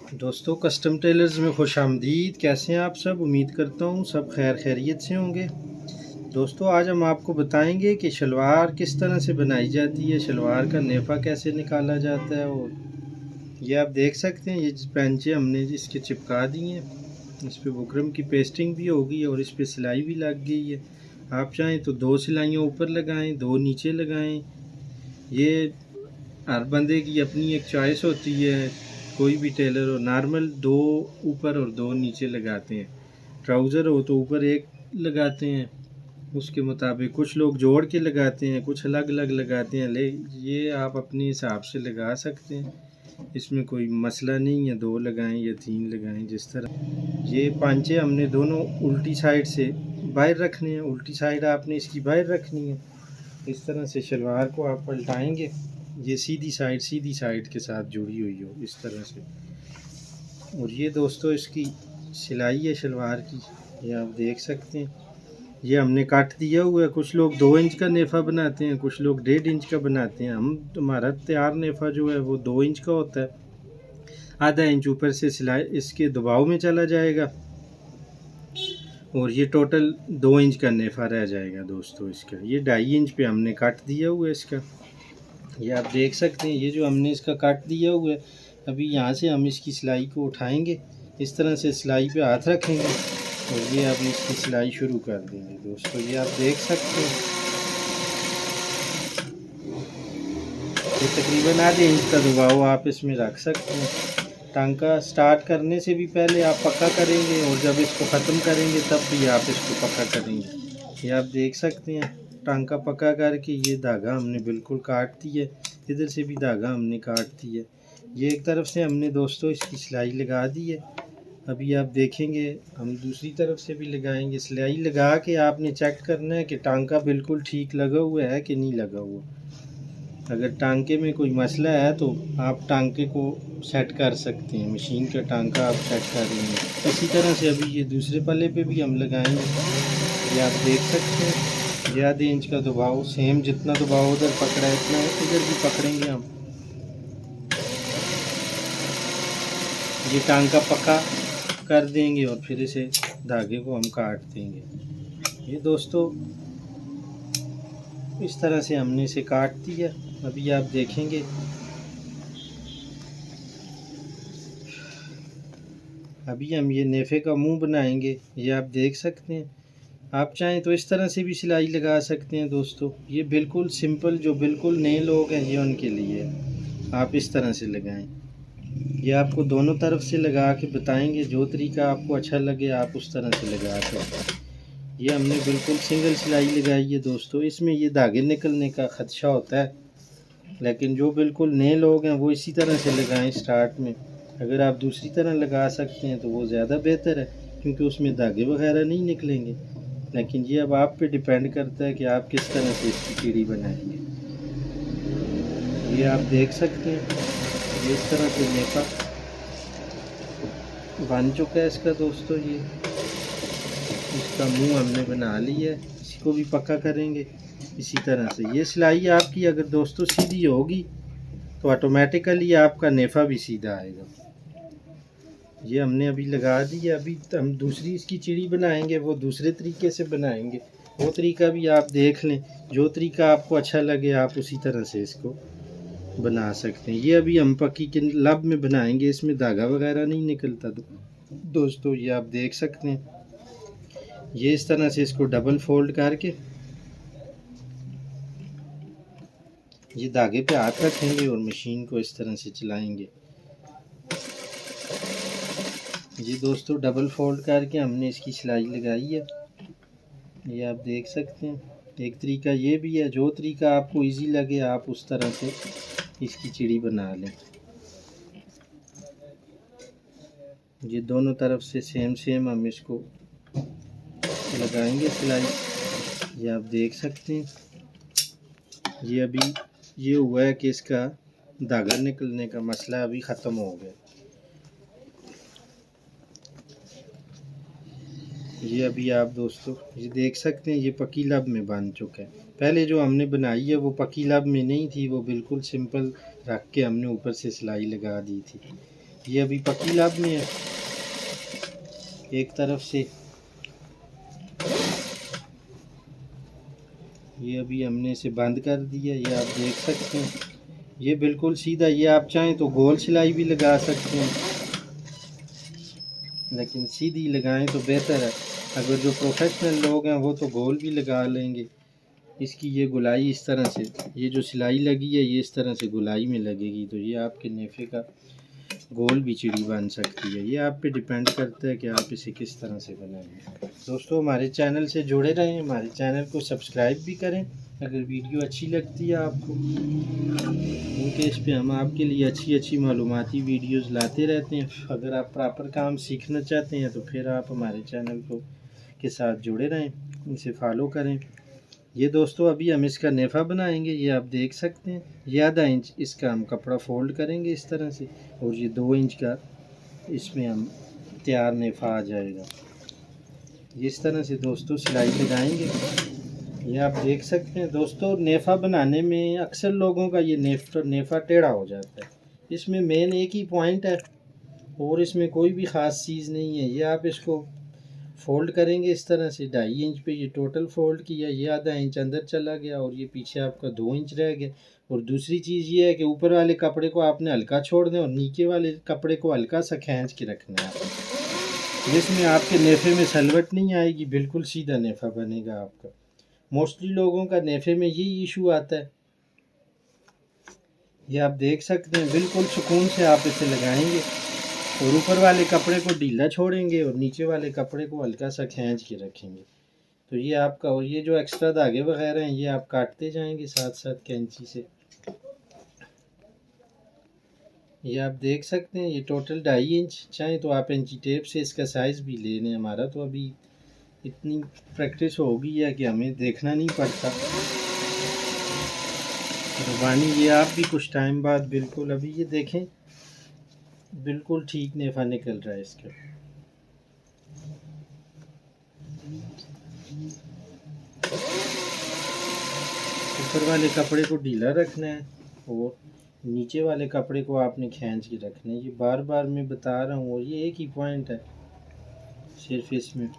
दोस्तों custom tailors में खुशामदीद। कैसे हैं आप सब? उम्मीद करता हूँ सब खैर खैरियत से होंगे। दोस्तों आज हम आपको बताएंगे कि शलवार किस तरह से बनाई जाती है, शलवार का नेफ़ा कैसे निकाला जाता है। और ये आप देख सकते हैं, ये पैंचे हमने इसके चिपका दिए हैं। इस पर बुकरम की पेस्टिंग भी होगी और इस पर सिलाई भी लग गई है। आप चाहें तो 2 सिलाइयाँ ऊपर लगाएँ, 2 नीचे लगाएँ। ये हर बंदे की अपनी एक चॉइस होती है। कोई भी टेलर हो नॉर्मल 2 ऊपर और 2 नीचे लगाते हैं। ट्राउज़र हो तो ऊपर एक लगाते हैं, उसके मुताबिक कुछ लोग जोड़ के लगाते हैं, कुछ अलग अलग लगाते हैं। ये आप अपने हिसाब से लगा सकते हैं, इसमें कोई मसला नहीं है। 2 लगाएं या 3 लगाएं, जिस तरह। ये पांचे हमने दोनों उल्टी साइड से बाहर रखने हैं, उल्टी साइड आपने इसकी बाहर रखनी है। इस तरह से शलवार को आप पलटाएंगे, ये सीधी साइड के साथ जुड़ी हुई हो इस तरह से। और ये दोस्तों इसकी सिलाई है शलवार की, ये आप देख सकते हैं। ये हमने काट दिया हुआ है। कुछ लोग 2 इंच का नेफ़ा बनाते हैं, कुछ लोग 1.5 इंच का बनाते हैं। हमारा तैयार नेफ़ा जो है वो 2 इंच का होता है। आधा इंच ऊपर से सिलाई इसके दबाव में चला जाएगा और ये टोटल 2 इंच का नेफ़ा रह जाएगा दोस्तों इसका। ये 2.5 इंच पे हमने काट दिया हुआ है इसका। ये आप देख सकते हैं, ये जो हमने इसका काट दिया हुआ है। अभी यहाँ से हम इसकी सिलाई को उठाएंगे, इस तरह से सिलाई पे हाथ रखेंगे और ये अब इसकी सिलाई शुरू कर देंगे दोस्तों। ये आप देख सकते हैं, ये तकरीबन आधे इंच का दबाव आप इसमें रख सकते हैं। टांका स्टार्ट करने से भी पहले आप पक्का करेंगे और जब इसको ख़त्म करेंगे तब भी आप इसको पक्का करेंगे। ये आप देख सकते हैं, टांका पक्का करके ये धागा हमने बिल्कुल काट दिया। इधर से भी धागा हमने काट दिया। ये एक तरफ से हमने दोस्तों इसकी सिलाई लगा दी है। अभी आप देखेंगे हम दूसरी तरफ से भी लगाएंगे। सिलाई लगा के आपने चेक करना है कि टांका बिल्कुल ठीक लगा हुआ है कि नहीं लगा हुआ। अगर टांके में कोई मसला है तो आप टांके को सेट कर सकते हैं, मशीन का टांका आप सेट कर लेंगे। इसी तरह से अभी ये दूसरे पल्ले पे भी हम लगाएंगे। ये आप देख सकते हैं, ये आधे इंच का दबाव, सेम जितना दबाव उधर पकड़ा है इतना इधर भी पकड़ेंगे हम। ये टांका पक्का कर देंगे और फिर इसे धागे को हम काट देंगे। ये दोस्तों इस तरह से हमने इसे काट दिया। अभी आप देखेंगे, अभी हम ये नेफ़े का मुंह बनाएंगे। ये आप देख सकते हैं, आप चाहें तो इस तरह से भी सिलाई लगा सकते हैं दोस्तों। ये बिल्कुल सिंपल, जो बिल्कुल नए लोग हैं ये उनके लिए है। आप इस तरह से लगाएं। ये आपको दोनों तरफ से लगा के बताएंगे, जो तरीका आपको अच्छा लगे आप उस तरह से लगा सकते हैं। ये हमने बिल्कुल सिंगल सिलाई लगाई है दोस्तों। इसमें ये धागे निकलने का ख़दशा होता है, लेकिन जो बिल्कुल नए लोग हैं वो इसी तरह से लगाएं स्टार्ट में। अगर आप दूसरी तरह लगा सकते हैं तो वो ज़्यादा बेहतर है, क्योंकि उसमें धागे वगैरह नहीं निकलेंगे। लेकिन ये अब आप पे डिपेंड करता है कि आप किस तरह से इसकी कीड़ी बनाएंगे। ये आप देख सकते हैं, ये इस तरह से नेफ़ा बन चुका है इसका दोस्तों। ये इसका मुंह हमने बना लिया है, इसको भी पक्का करेंगे इसी तरह से। ये सिलाई आपकी अगर दोस्तों सीधी होगी तो ऑटोमेटिकली आपका नेफ़ा भी सीधा आएगा। ये हमने अभी लगा दी है। अभी हम दूसरी इसकी चिड़ी बनाएंगे, वो दूसरे तरीके से बनाएंगे। वो तरीका भी आप देख लें, जो तरीका आपको अच्छा लगे आप उसी तरह से इसको बना सकते हैं। ये अभी हम पक्की के लब में बनाएंगे, इसमें धागा वगैरह नहीं निकलता दोस्तों। ये आप देख सकते हैं, ये इस तरह से इसको डबल फोल्ड करके ये धागे पे हाथ रखेंगे और मशीन को इस तरह से चलाएंगे। ये दोस्तों डबल फोल्ड करके हमने इसकी सिलाई लगाई है। ये आप देख सकते हैं, एक तरीका ये भी है। जो तरीका आपको इजी लगे आप उस तरह से इसकी चिड़ी बना लें। ये दोनों तरफ से सेम हम इसको लगाएंगे सिलाई। ये आप देख सकते हैं, ये अभी ये हुआ है कि इसका धागा निकलने का मसला अभी ख़त्म हो गया। ये अभी आप दोस्तों ये देख सकते हैं, ये पक्की लब में बन चुका है। पहले जो हमने बनाई है वो पक्की लब में नहीं थी, वो बिल्कुल सिंपल रख के हमने ऊपर से सिलाई लगा दी थी। ये अभी पकी लब में है, एक तरफ से ये अभी हमने इसे बंद कर दिया। ये आप देख सकते हैं ये बिल्कुल सीधा। ये आप चाहें तो गोल सिलाई भी लगा सकते हैं, लेकिन सीधी लगाएं तो बेहतर है। अगर जो प्रोफेशनल लोग हैं वो तो गोल भी लगा लेंगे। इसकी ये गुलाई इस तरह से, ये जो सिलाई लगी है ये इस तरह से गुलाई में लगेगी, तो ये आपके नेफे का गोल भी चिड़ी बन सकती है। ये आप पे डिपेंड करता है कि आप इसे किस तरह से बनाएंगे। दोस्तों हमारे चैनल से जुड़े रहें, हमारे चैनल को सब्सक्राइब भी करें अगर वीडियो अच्छी लगती है आपको, क्योंकि इस पे हम आपके लिए अच्छी मालूमाती वीडियोस लाते रहते हैं। अगर आप प्रॉपर काम सीखना चाहते हैं तो फिर आप हमारे चैनल को के साथ जुड़े रहें, इसे फॉलो करें। ये दोस्तों अभी हम इसका नेफ़ा बनाएंगे। ये आप देख सकते हैं ये आधा इंच इसका हम कपड़ा फोल्ड करेंगे इस तरह से, और ये 2 इंच का इसमें हम तैयार नेफ़ा आ जाएगा। इस तरह से दोस्तों सिलाई लगाएंगे। ये आप देख सकते हैं दोस्तों, नेफ़ा बनाने में अक्सर लोगों का ये नेफ़ा टेढ़ा हो जाता है। इसमें मेन एक ही पॉइंट है और इसमें कोई भी ख़ास चीज़ नहीं है। ये आप इसको फोल्ड करेंगे इस तरह से, 2.5 इंच पे ये टोटल फोल्ड किया, ये आधा इंच अंदर चला गया और ये पीछे आपका 2 इंच रह गया। और दूसरी चीज़ ये है कि ऊपर वाले कपड़े को आपने हल्का छोड़ दें और नीचे वाले कपड़े को हल्का सा खींच के रखना है आपको, जिसमें आपके नेफ़े में सलवट नहीं आएगी, बिल्कुल सीधा नेफ़ा बनेगा आपका। मोस्टली लोगों का नेफ़े में यही इशू आता है। ये आप देख सकते हैं बिल्कुल सुकून से आप इसे लगाएंगे और ऊपर वाले कपड़े को ढीला छोड़ेंगे और नीचे वाले कपड़े को हल्का सा खींच के रखेंगे। तो ये आपका, और ये जो एक्स्ट्रा धागे वगैरह हैं ये आप काटते जाएंगे साथ साथ कैंची से। ये आप देख सकते हैं ये टोटल 2.5 इंच, चाहे तो आप इंची टेप से इसका साइज़ भी ले लें। हमारा तो अभी इतनी प्रैक्टिस हो गई है कि हमें देखना नहीं पड़ता। रुबानी ये आप भी कुछ टाइम बाद बिल्कुल, अभी ये देखें बिल्कुल ठीक नेफा निकल रहा है इसका। ऊपर वाले कपड़े को ढीला रखना है और नीचे वाले कपड़े को आपने खींच के रखना है। ये बार बार मैं बता रहा हूँ और ये एक ही पॉइंट है सिर्फ इसमें,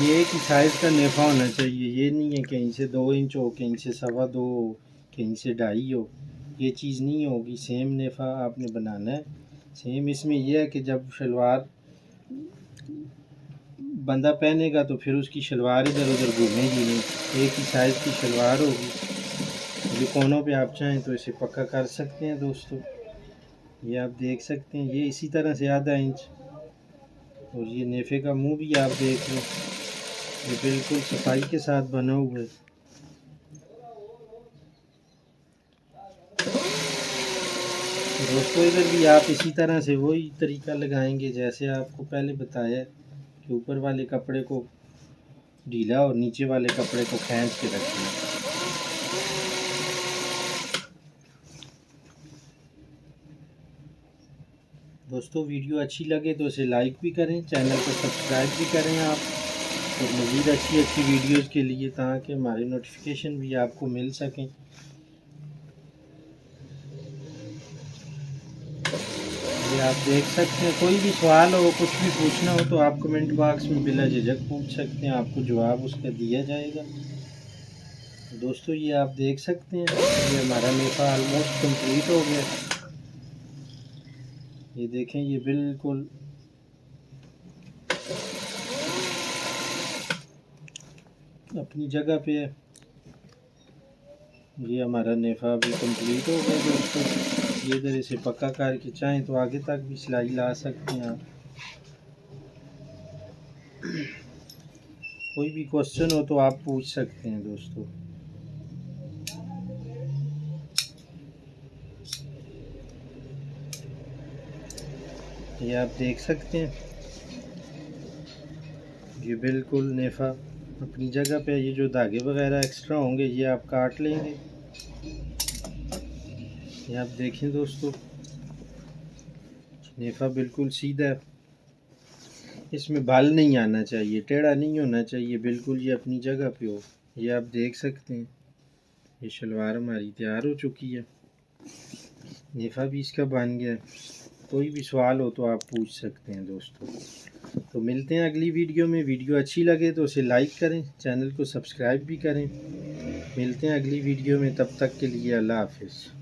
ये एक ही साइज़ का नेफा होना चाहिए। ये नहीं है कहीं से 2 इंच हो, कहीं से 2.25 हो, कहीं से 2.5 हो, ये चीज़ नहीं होगी। सेम नेफा आपने बनाना है। सेम इसमें यह है कि जब शलवार बंदा पहनेगा तो फिर उसकी शलवार इधर उधर घूमेगी नहीं, एक ही साइज़ की शलवार होगी। ये कोनों पे आप चाहें तो इसे पक्का कर सकते हैं दोस्तों। ये आप देख सकते हैं ये इसी तरह से आधा इंच, और ये नेफे का मुंह भी आप देख लो, ये बिल्कुल सफाई के साथ बना हुआ है। दोस्तों इधर भी आप इसी तरह से वही तरीका लगाएंगे जैसे आपको पहले बताया कि ऊपर वाले कपड़े को ढीला और नीचे वाले कपड़े को खींच के रखना। दोस्तों वीडियो अच्छी लगे तो इसे लाइक भी करें, चैनल को सब्सक्राइब भी करें आप, और मज़ीद अच्छी वीडियोज़ के लिए ताकि हमारे नोटिफिकेशन भी आपको मिल सकें। ये आप देख सकते हैं, कोई भी सवाल हो, कुछ भी पूछना हो तो आप कमेंट बॉक्स में बिला झिझक पूछ सकते हैं, आपको जवाब उसका दिया जाएगा। दोस्तों ये आप देख सकते हैं ये हमारा नेफा ऑलमोस्ट कंप्लीट हो गया। ये देखें ये बिल्कुल अपनी जगह पे है। ये हमारा नेफा भी कंप्लीट हो गया दोस्तों। ये इधर इसे पक्का करके चाहें तो आगे तक भी सिलाई ला सकते हैं आप। कोई भी क्वेश्चन हो तो आप पूछ सकते हैं दोस्तों। ये आप देख सकते हैं ये बिल्कुल नेफा अपनी जगह पे। ये जो धागे वगैरह एक्स्ट्रा होंगे ये आप काट लेंगे। ये आप देखें दोस्तों नेफा बिल्कुल सीधा है, इसमें बाल नहीं आना चाहिए, टेढ़ा नहीं होना चाहिए, बिल्कुल ये अपनी जगह पे हो। ये आप देख सकते हैं ये शलवार हमारी तैयार हो चुकी है। नेफा भी इसका बन गया। कोई भी सवाल हो तो आप पूछ सकते हैं दोस्तों। तो मिलते हैं अगली वीडियो में। वीडियो अच्छी लगे तो उसे लाइक करें, चैनल को सब्सक्राइब भी करें। मिलते हैं अगली वीडियो में, तब तक के लिए अल्लाह हाफिज़।